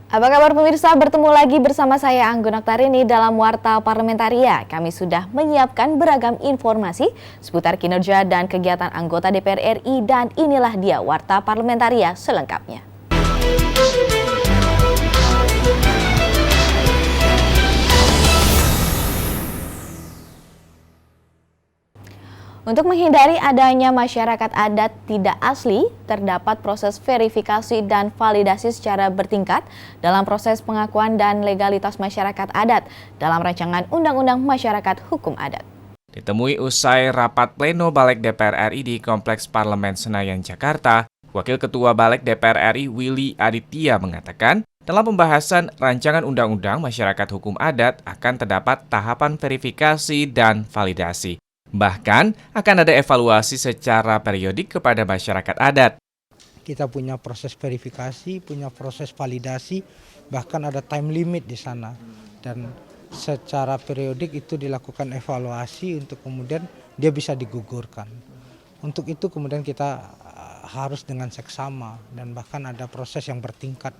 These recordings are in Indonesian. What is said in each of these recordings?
Apa kabar pemirsa? Bertemu lagi bersama saya Anggun Oktarini dalam Warta Parlamentaria. Kami sudah menyiapkan beragam informasi seputar kinerja dan kegiatan anggota DPR RI dan inilah dia Warta Parlamentaria selengkapnya. Untuk menghindari adanya masyarakat adat tidak asli, terdapat proses verifikasi dan validasi secara bertingkat dalam proses pengakuan dan legalitas masyarakat adat dalam rancangan Undang-Undang Masyarakat Hukum Adat. Ditemui usai rapat pleno Balik DPR RI di Kompleks Parlemen Senayan, Jakarta, Wakil Ketua Balik DPR RI Willy Aditya mengatakan, dalam pembahasan rancangan Undang-Undang Masyarakat Hukum Adat akan terdapat tahapan verifikasi dan validasi. Bahkan akan ada evaluasi secara periodik kepada masyarakat adat. Kita punya proses verifikasi, punya proses validasi, bahkan ada time limit di sana. Dan secara periodik itu dilakukan evaluasi untuk kemudian dia bisa digugurkan. Untuk itu kemudian kita harus dengan seksama dan bahkan ada proses yang bertingkat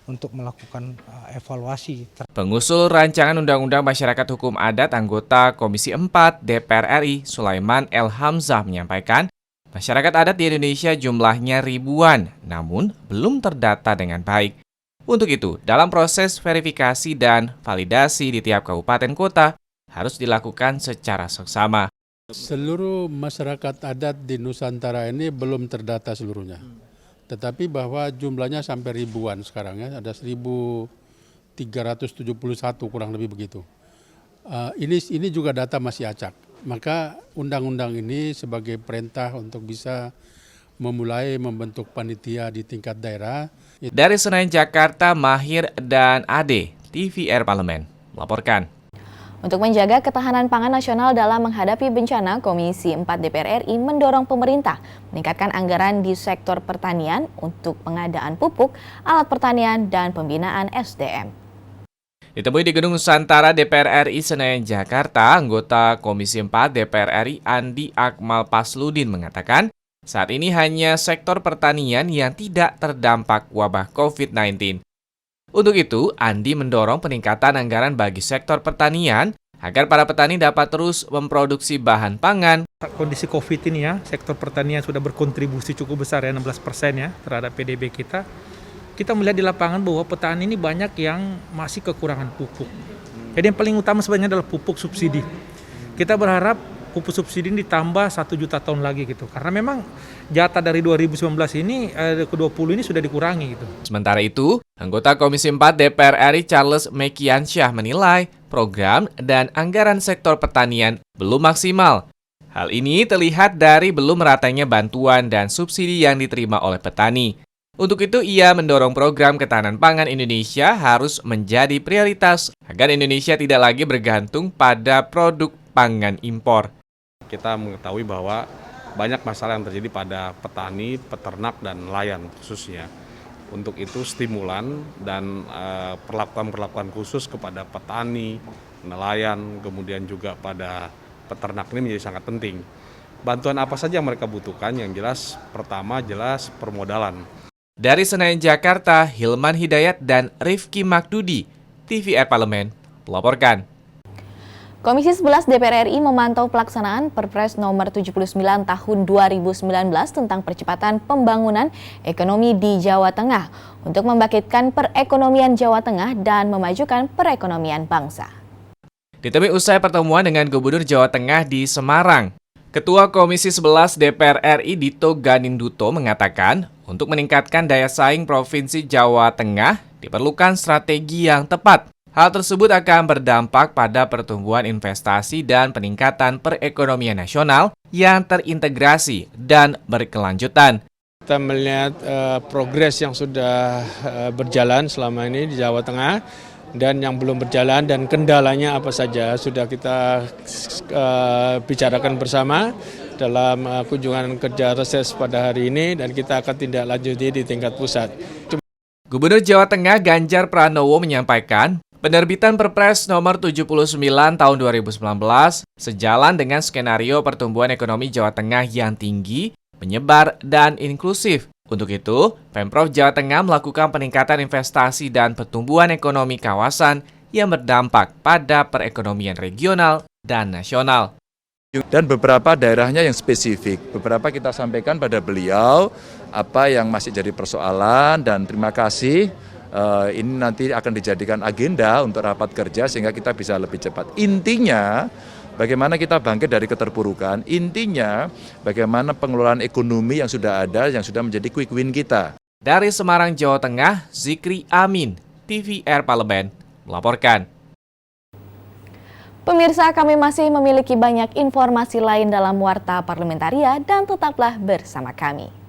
untuk melakukan evaluasi. Pengusul rancangan Undang-Undang Masyarakat Hukum Adat anggota Komisi 4 DPR RI Sulaiman L. Hamzah menyampaikan, masyarakat adat di Indonesia jumlahnya ribuan, namun belum terdata dengan baik. Untuk itu, dalam proses verifikasi dan validasi di tiap kabupaten kota harus dilakukan secara seksama. Seluruh masyarakat adat di Nusantara ini belum terdata seluruhnya. Tetapi bahwa jumlahnya sampai ribuan sekarang ya, ada 1.371 kurang lebih begitu. Ini juga data masih acak. Maka undang-undang ini sebagai perintah untuk bisa memulai membentuk panitia di tingkat daerah. Dari Senayan, Jakarta, Mahir dan Ade, TVR Parlemen melaporkan. Untuk menjaga ketahanan pangan nasional dalam menghadapi bencana, Komisi 4 DPR RI mendorong pemerintah meningkatkan anggaran di sektor pertanian untuk pengadaan pupuk, alat pertanian, dan pembinaan SDM. Ditemui di Gedung Nusantara DPR RI Senayan, Jakarta, anggota Komisi 4 DPR RI Andi Akmal Pasludin mengatakan, saat ini hanya sektor pertanian yang tidak terdampak wabah COVID-19. Untuk itu, Andi mendorong peningkatan anggaran bagi sektor pertanian agar para petani dapat terus memproduksi bahan pangan. Kondisi COVID ini ya, sektor pertanian sudah berkontribusi cukup besar ya, 16% ya terhadap PDB kita. Kita melihat di lapangan bahwa petani ini banyak yang masih kekurangan pupuk. Jadi yang paling utama sebenarnya adalah pupuk subsidi. Kita berharap pupuk subsidi ini ditambah 1 juta ton lagi gitu. Karena memang jatah dari 2019 ini ke 20 ini sudah dikurangi gitu. Sementara itu, anggota Komisi 4 DPR RI Charles Mekiansyah menilai program dan anggaran sektor pertanian belum maksimal. Hal ini terlihat dari belum meratanya bantuan dan subsidi yang diterima oleh petani. Untuk itu, ia mendorong program ketahanan pangan Indonesia harus menjadi prioritas agar Indonesia tidak lagi bergantung pada produk pangan impor. Kita mengetahui bahwa banyak masalah yang terjadi pada petani, peternak, dan nelayan khususnya. Untuk itu stimulan dan perlakuan-perlakuan khusus kepada petani, nelayan, kemudian juga pada peternak ini menjadi sangat penting. Bantuan apa saja yang mereka butuhkan? Yang jelas, pertama jelas permodalan. Dari Senayan, Jakarta, Hilman Hidayat dan Rifki Makdudi, TVR Parlemen, melaporkan. Komisi 11 DPR RI memantau pelaksanaan Perpres nomor 79 tahun 2019 tentang percepatan pembangunan ekonomi di Jawa Tengah untuk membangkitkan perekonomian Jawa Tengah dan memajukan perekonomian bangsa. Ditemui usai pertemuan dengan Gubernur Jawa Tengah di Semarang, Ketua Komisi 11 DPR RI Dito Ganinduto mengatakan untuk meningkatkan daya saing Provinsi Jawa Tengah diperlukan strategi yang tepat. Hal tersebut akan berdampak pada pertumbuhan investasi dan peningkatan perekonomian nasional yang terintegrasi dan berkelanjutan. Kita melihat progres yang sudah berjalan selama ini di Jawa Tengah dan yang belum berjalan dan kendalanya apa saja sudah kita bicarakan bersama dalam kunjungan kerja reses pada hari ini dan kita akan tindak lanjuti di tingkat pusat. Gubernur Jawa Tengah Ganjar Pranowo menyampaikan, penerbitan Perpres nomor 79 tahun 2019 sejalan dengan skenario pertumbuhan ekonomi Jawa Tengah yang tinggi, menyebar, dan inklusif. Untuk itu, Pemprov Jawa Tengah melakukan peningkatan investasi dan pertumbuhan ekonomi kawasan yang berdampak pada perekonomian regional dan nasional. Dan beberapa daerahnya yang spesifik, beberapa kita sampaikan pada beliau apa yang masih jadi persoalan, dan terima kasih. Ini nanti akan dijadikan agenda untuk rapat kerja sehingga kita bisa lebih cepat. Intinya, bagaimana kita bangkit dari keterpurukan, intinya bagaimana pengelolaan ekonomi yang sudah ada, yang sudah menjadi quick win kita. Dari Semarang, Jawa Tengah, Zikri Amin, TVR Parlemen, melaporkan. Pemirsa, kami masih memiliki banyak informasi lain dalam Warta Parlamentaria dan tetaplah bersama kami.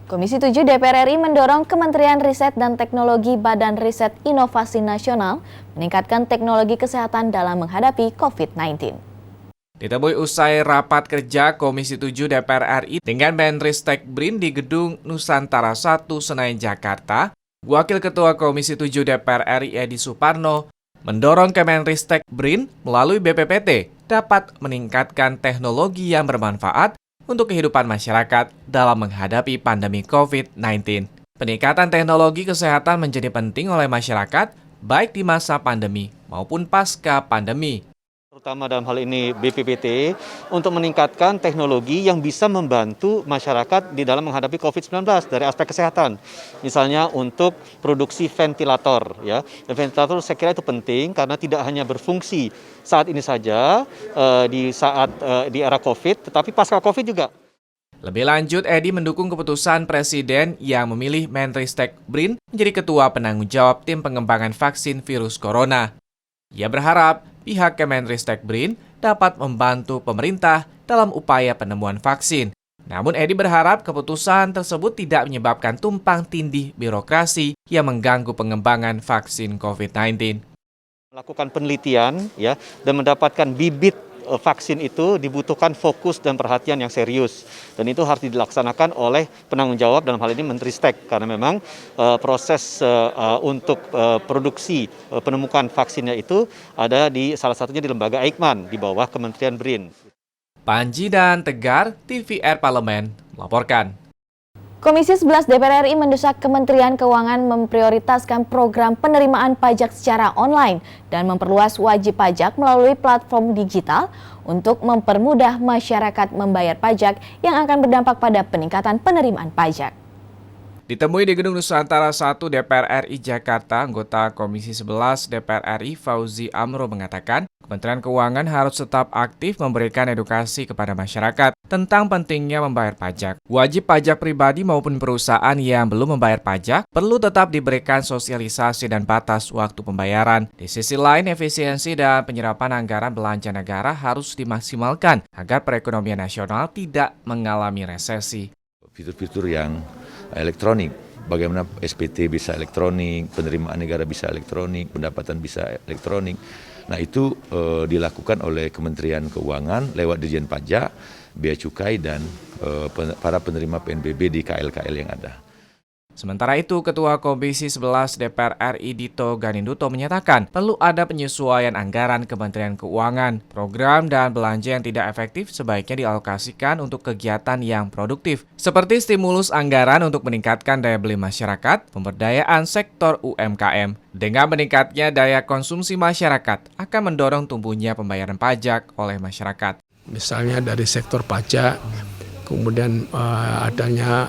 Komisi 7 DPR RI mendorong Kementerian Riset dan Teknologi Badan Riset Inovasi Nasional meningkatkan teknologi kesehatan dalam menghadapi COVID-19. Ditemui usai rapat kerja Komisi 7 DPR RI dengan Menristek BRIN di Gedung Nusantara 1 Senayan, Jakarta, Wakil Ketua Komisi 7 DPR RI Edi Suparno mendorong Kemenristek BRIN melalui BPPT dapat meningkatkan teknologi yang bermanfaat untuk kehidupan masyarakat dalam menghadapi pandemi COVID-19. Peningkatan teknologi kesehatan menjadi penting oleh masyarakat, baik di masa pandemi maupun pasca pandemi. Terutama dalam hal ini BPPT, untuk meningkatkan teknologi yang bisa membantu masyarakat di dalam menghadapi COVID-19 dari aspek kesehatan. Misalnya untuk produksi ventilator, ya. Dan ventilator saya kira itu penting karena tidak hanya berfungsi saat ini saja di era COVID, tetapi pasca COVID juga. Lebih lanjut, Edi mendukung keputusan Presiden yang memilih Menristek BRIN menjadi Ketua Penanggung Jawab Tim Pengembangan Vaksin Virus Corona. Ia berharap pihak Kemenristek BRIN dapat membantu pemerintah dalam upaya penemuan vaksin. Namun Edi berharap keputusan tersebut tidak menyebabkan tumpang tindih birokrasi yang mengganggu pengembangan vaksin COVID-19. Melakukan penelitian ya dan mendapatkan bibit vaksin itu dibutuhkan fokus dan perhatian yang serius, dan itu harus dilaksanakan oleh penanggung jawab dalam hal ini Menristek, karena memang proses untuk produksi penemukan vaksinnya itu ada di salah satunya di lembaga Eijkman di bawah Kementerian BRIN. Panji dan Tegar, TVR Parlemen, melaporkan. Komisi 11 DPR RI mendesak Kementerian Keuangan memprioritaskan program penerimaan pajak secara online dan memperluas wajib pajak melalui platform digital untuk mempermudah masyarakat membayar pajak yang akan berdampak pada peningkatan penerimaan pajak. Ditemui di Gedung Nusantara 1 DPR RI Jakarta, anggota Komisi 11 DPR RI Fauzi Amro mengatakan, Kementerian Keuangan harus tetap aktif memberikan edukasi kepada masyarakat tentang pentingnya membayar pajak. Wajib pajak pribadi maupun perusahaan yang belum membayar pajak perlu tetap diberikan sosialisasi dan batas waktu pembayaran. Di sisi lain, efisiensi dan penyerapan anggaran belanja negara harus dimaksimalkan agar perekonomian nasional tidak mengalami resesi. Fitur-fitur yang elektronik, bagaimana SPT bisa elektronik, penerimaan negara bisa elektronik, pendapatan bisa elektronik. Nah itu dilakukan oleh Kementerian Keuangan lewat Dirjen Pajak, Bea Cukai, dan para penerima PNBP di KL-KL yang ada. Sementara itu, Ketua Komisi 11 DPR RI Dito Ganinduto menyatakan perlu ada penyesuaian anggaran Kementerian Keuangan. Program dan belanja yang tidak efektif sebaiknya dialokasikan untuk kegiatan yang produktif, seperti stimulus anggaran untuk meningkatkan daya beli masyarakat, pemberdayaan sektor UMKM. Dengan meningkatnya daya konsumsi masyarakat akan mendorong tumbuhnya pembayaran pajak oleh masyarakat. Misalnya dari sektor pajak, kemudian adanya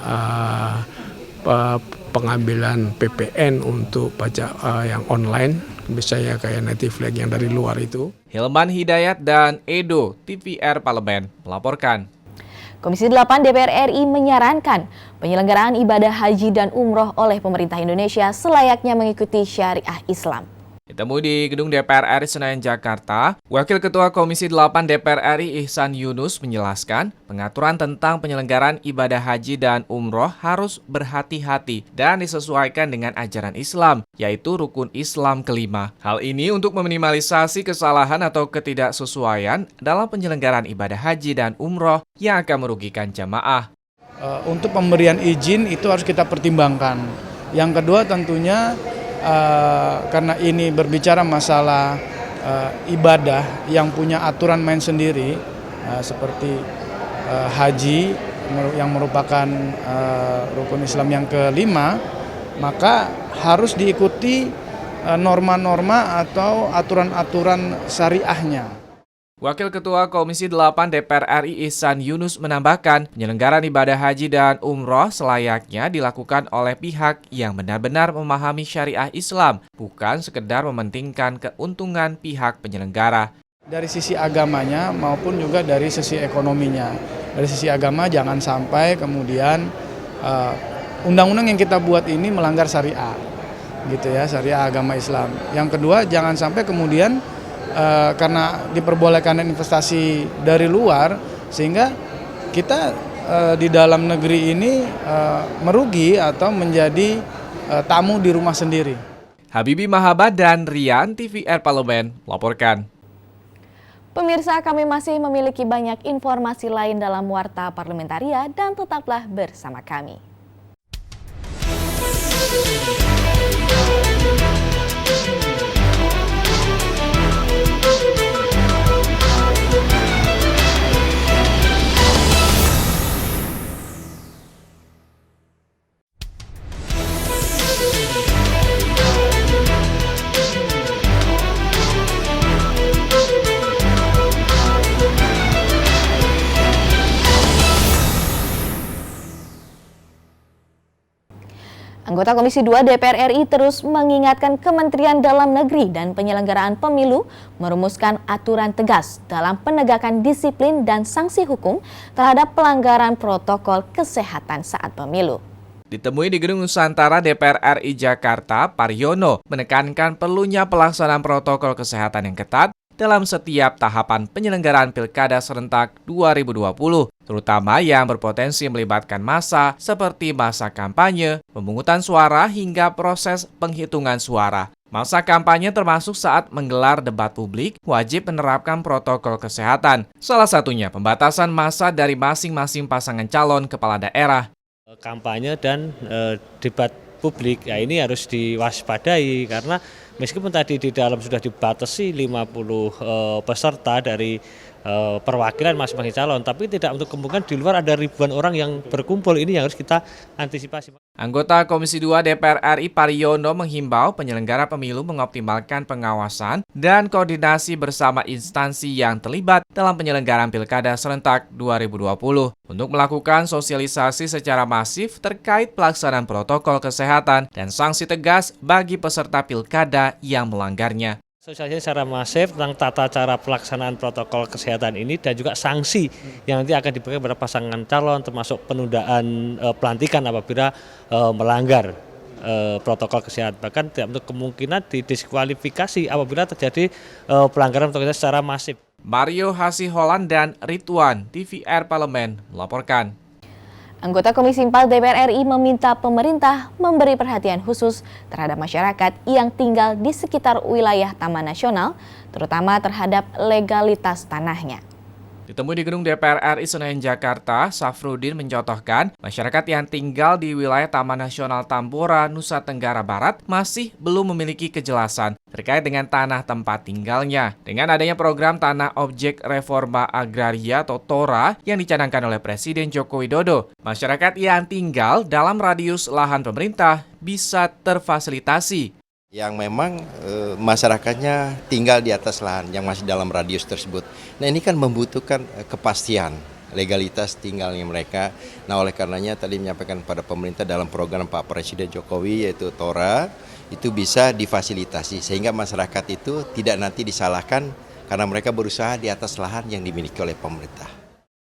pengambilan PPN untuk pajak yang online, misalnya kayak native flag yang dari luar itu. Hilman Hidayat dan Edo, TVR Parlemen, melaporkan. Komisi 8 DPR RI menyarankan penyelenggaraan ibadah haji dan umroh oleh pemerintah Indonesia selayaknya mengikuti syariah Islam. Ditemui di Gedung DPR RI Senayan, Jakarta, Wakil Ketua Komisi 8 DPR RI Ihsan Yunus menjelaskan pengaturan tentang penyelenggaraan ibadah haji dan umroh harus berhati-hati dan disesuaikan dengan ajaran Islam, yaitu rukun Islam kelima. Hal ini untuk meminimalisasi kesalahan atau ketidaksesuaian dalam penyelenggaraan ibadah haji dan umroh yang akan merugikan jamaah. Untuk pemberian izin itu harus kita pertimbangkan. Yang kedua tentunya karena ini berbicara masalah ibadah yang punya aturan main sendiri seperti haji yang merupakan rukun Islam yang kelima, maka harus diikuti norma-norma atau aturan-aturan syariahnya. Wakil Ketua Komisi 8 DPR RI Ihsan Yunus menambahkan, penyelenggaraan ibadah haji dan umroh selayaknya dilakukan oleh pihak yang benar-benar memahami syariah Islam, bukan sekedar mementingkan keuntungan pihak penyelenggara. Dari sisi agamanya maupun juga dari sisi ekonominya. Dari sisi agama jangan sampai kemudian undang-undang yang kita buat ini melanggar syariah, gitu ya, syariah agama Islam. Yang kedua, jangan sampai kemudian karena diperbolehkan investasi dari luar sehingga kita di dalam negeri ini merugi atau menjadi tamu di rumah sendiri. Habibie Mahabad dan Rian TVR Parlemen melaporkan. Pemirsa, kami masih memiliki banyak informasi lain dalam Warta Parlementaria dan tetaplah bersama kami. Anggota Komisi 2 DPR RI terus mengingatkan Kementerian Dalam Negeri dan penyelenggaraan pemilu merumuskan aturan tegas dalam penegakan disiplin dan sanksi hukum terhadap pelanggaran protokol kesehatan saat pemilu. Ditemui di Gedung Nusantara DPR RI Jakarta, Paryono menekankan perlunya pelaksanaan protokol kesehatan yang ketat dalam setiap tahapan penyelenggaraan Pilkada serentak 2020, terutama yang berpotensi melibatkan massa seperti masa kampanye, pemungutan suara hingga proses penghitungan suara. Masa kampanye termasuk saat menggelar debat publik wajib menerapkan protokol kesehatan. Salah satunya pembatasan massa dari masing-masing pasangan calon kepala daerah. Kampanye dan debat publik, ya ini harus diwaspadai karena meskipun tadi di dalam sudah dibatasi 50 peserta dari perwakilan masing-masing calon, tapi tidak untuk kemungkinan di luar ada ribuan orang yang berkumpul, ini yang harus kita antisipasi. Anggota Komisi 2 DPR RI Paryono menghimbau penyelenggara pemilu mengoptimalkan pengawasan dan koordinasi bersama instansi yang terlibat dalam penyelenggaraan Pilkada serentak 2020 untuk melakukan sosialisasi secara masif terkait pelaksanaan protokol kesehatan dan sanksi tegas bagi peserta Pilkada yang melanggarnya. Sosialisasi secara masif tentang tata cara pelaksanaan protokol kesehatan ini dan juga sanksi yang nanti akan diberikan kepada pasangan calon termasuk penundaan pelantikan apabila melanggar protokol kesehatan. Bahkan tidak untuk kemungkinan didiskualifikasi apabila terjadi pelanggaran protokol kesehatan secara masif. Mario Hasiholan dan Ridwan TVR Parlemen melaporkan. Anggota Komisi 4 DPR RI meminta pemerintah memberi perhatian khusus terhadap masyarakat yang tinggal di sekitar wilayah Taman Nasional, terutama terhadap legalitas tanahnya. Ditemui di Gedung DPR RI Senayan, Jakarta, Safrudin mencontohkan masyarakat yang tinggal di wilayah Taman Nasional Tambora, Nusa Tenggara Barat masih belum memiliki kejelasan terkait dengan tanah tempat tinggalnya. Dengan adanya program Tanah Objek Reforma Agraria atau TORA yang dicanangkan oleh Presiden Joko Widodo, masyarakat yang tinggal dalam radius lahan pemerintah bisa terfasilitasi. Yang memang masyarakatnya tinggal di atas lahan yang masih dalam radius tersebut. Nah ini kan membutuhkan kepastian legalitas tinggalnya mereka. Nah oleh karenanya tadi menyampaikan pada pemerintah dalam program Pak Presiden Jokowi yaitu TORA itu bisa difasilitasi sehingga masyarakat itu tidak nanti disalahkan karena mereka berusaha di atas lahan yang dimiliki oleh pemerintah.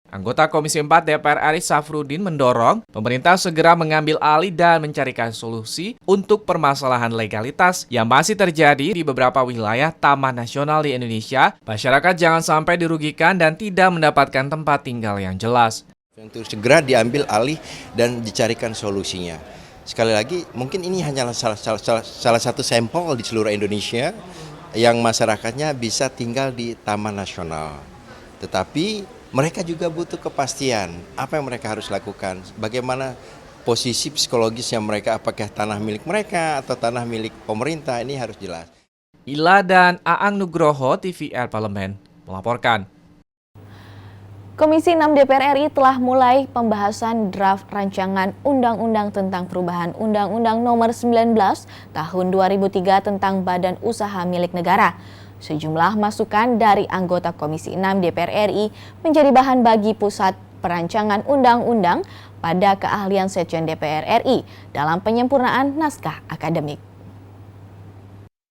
Anggota Komisi 4 DPR RI Safrudin mendorong pemerintah segera mengambil alih dan mencarikan solusi untuk permasalahan legalitas yang masih terjadi di beberapa wilayah taman nasional di Indonesia. Masyarakat jangan sampai dirugikan dan tidak mendapatkan tempat tinggal yang jelas. Untuk segera diambil alih dan dicarikan solusinya. Sekali lagi, mungkin ini hanyalah salah satu sampel di seluruh Indonesia yang masyarakatnya bisa tinggal di taman nasional. Tetapi mereka juga butuh kepastian apa yang mereka harus lakukan, bagaimana posisi psikologisnya mereka, apakah tanah milik mereka atau tanah milik pemerintah, ini harus jelas. Ila dan Aang Nugroho, TVR Parlemen, melaporkan. Komisi 6 DPR RI telah mulai pembahasan draft rancangan Undang-Undang tentang perubahan Undang-Undang Nomor 19 Tahun 2003 tentang Badan Usaha Milik Negara. Sejumlah masukan dari anggota Komisi 6 DPR RI menjadi bahan bagi Pusat Perancangan Undang-Undang pada keahlian Sekjen DPR RI dalam penyempurnaan naskah akademik.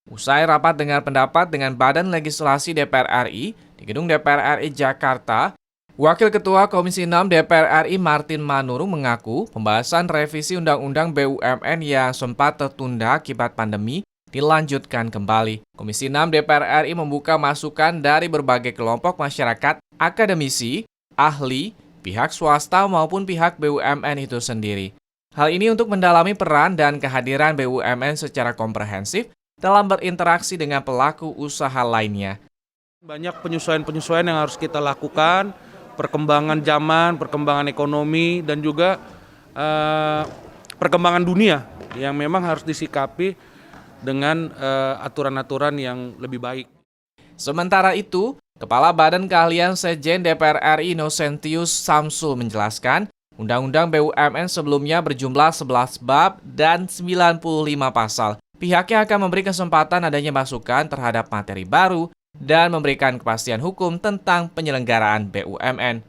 Usai rapat dengar pendapat dengan Badan Legislasi DPR RI di Gedung DPR RI Jakarta, Wakil Ketua Komisi 6 DPR RI Martin Manurung mengaku pembahasan revisi Undang-Undang BUMN yang sempat tertunda akibat pandemi dilanjutkan kembali. Komisi 6 DPR RI membuka masukan dari berbagai kelompok masyarakat, akademisi, ahli, pihak swasta maupun pihak BUMN itu sendiri. Hal ini untuk mendalami peran dan kehadiran BUMN secara komprehensif dalam berinteraksi dengan pelaku usaha lainnya. Banyak penyesuaian-penyesuaian yang harus kita lakukan, perkembangan zaman, perkembangan ekonomi, dan juga perkembangan dunia yang memang harus disikapi dengan aturan-aturan yang lebih baik. Sementara itu, Kepala Badan Keahlian Sekjen DPR RI Innocentius Samsul menjelaskan, Undang-Undang BUMN sebelumnya berjumlah 11 bab dan 95 pasal. Pihaknya akan memberi kesempatan adanya masukan terhadap materi baru dan memberikan kepastian hukum tentang penyelenggaraan BUMN.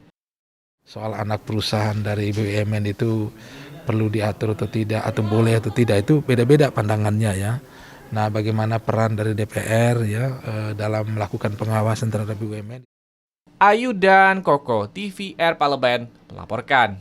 Soal anak perusahaan dari BUMN itu perlu diatur atau tidak, atau boleh atau tidak, itu beda-beda pandangannya ya. Nah, bagaimana peran dari DPR ya dalam melakukan pengawasan terhadap BUMN? Ayu dan Koko, TVR Parlemen melaporkan.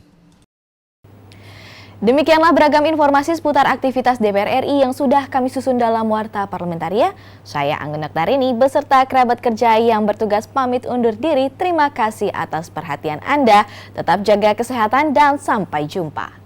Demikianlah beragam informasi seputar aktivitas DPR RI yang sudah kami susun dalam Warta Parlamentaria. Saya Anggun Naktarini beserta kerabat kerja yang bertugas pamit undur diri. Terima kasih atas perhatian Anda. Tetap jaga kesehatan dan sampai jumpa.